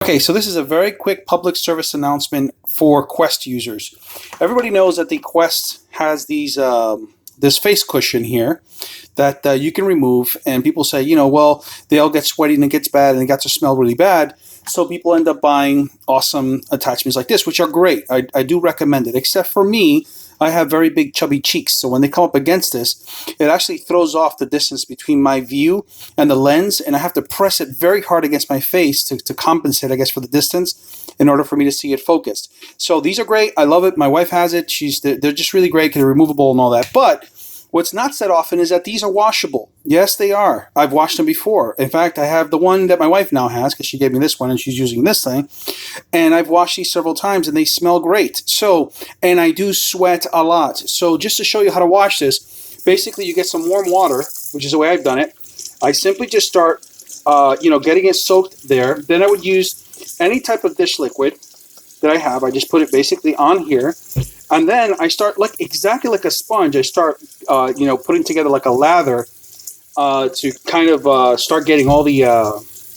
Okay, so this is a very quick public service announcement for Quest users. Everybody knows that the Quest has these this face cushion here that you can remove, and people say, you know, well, they all get sweaty and it gets bad and it got to smell really bad. So people end up buying awesome attachments like this, which are great. I do recommend it, except for me. I have very big chubby cheeks, so when they come up against this, it actually throws off the distance between my view and the lens, and I have to press it very hard against my face to compensate, I guess, for the distance in order for me to see it focused. So these are great. I love it. My wife has it. They're just really great because they're removable and all that. But what's not said often is that these are washable. Yes, they are. I've washed them before. In fact, I have the one that my wife now has because she gave me this one and she's using this thing. And I've washed these several times and they smell great. So, and I do sweat a lot. So just to show you how to wash this, basically you get some warm water, which is the way I've done it. I simply just start, getting it soaked there. Then I would use any type of dish liquid that I have. I just put it basically on here. And then I start exactly like a sponge. I start, putting together like a lather to kind of start getting all the,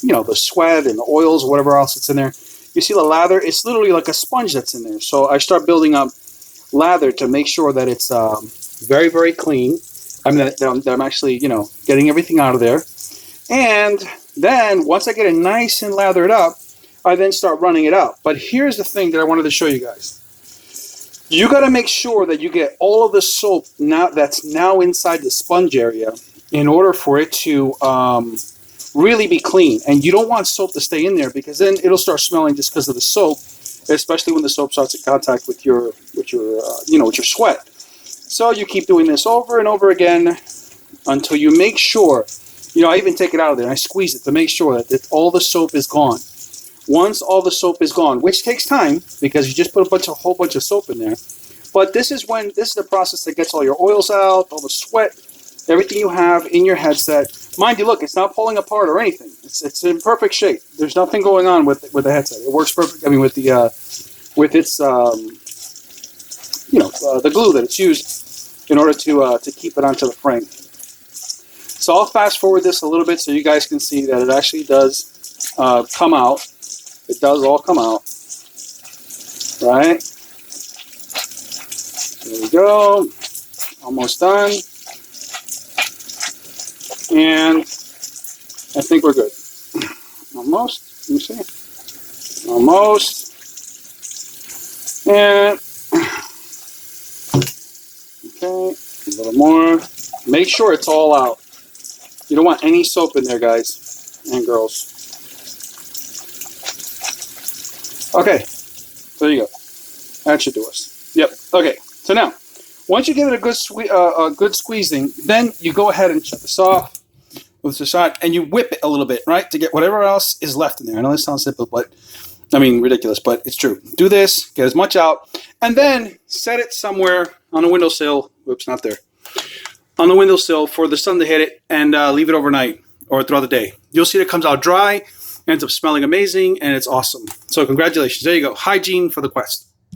the sweat and the oils, whatever else that's in there. You see the lather? It's literally like a sponge that's in there. So I start building up lather to make sure that it's very, very clean. I mean, that I'm actually, getting everything out of there. And then once I get it nice and lathered up, I then start running it out. But here's the thing that I wanted to show you guys. You got to make sure that you get all of the soap that's now inside the sponge area in order for it to really be clean. And you don't want soap to stay in there because then it'll start smelling just because of the soap, especially when the soap starts in contact with your sweat. So you keep doing this over and over again until you make sure. I even take it out of there and I squeeze it to make sure that all the soap is gone. Once all the soap is gone, which takes time because you just put a whole bunch of soap in there. But this is the process that gets all your oils out, all the sweat, everything you have in your headset. Mind you, look, it's not pulling apart or anything. It's in perfect shape. There's nothing going on with the headset. It works perfect. I mean, with its the glue that it's used in order to keep it onto the frame. So I'll fast forward this a little bit so you guys can see that it actually does come out. It does all come out, right? There we go. Almost done. And I think we're good. Almost. Let me see. Almost. And okay, a little more. Make sure it's all out. You don't want any soap in there, guys and girls. Okay, there you go. That should do us. Yep. Okay. So now, once you give it a good squeezing, then you go ahead and shut this off with the shot, and you whip it a little bit, right, to get whatever else is left in there. I know this sounds simple, ridiculous, but it's true. Do this, get as much out, and then set it somewhere on a windowsill. Whoops, not there. On the windowsill for the sun to hit it, and leave it overnight or throughout the day. You'll see it comes out dry. Ends up smelling amazing, and it's awesome. So congratulations. There you go. Hygiene for the Quest.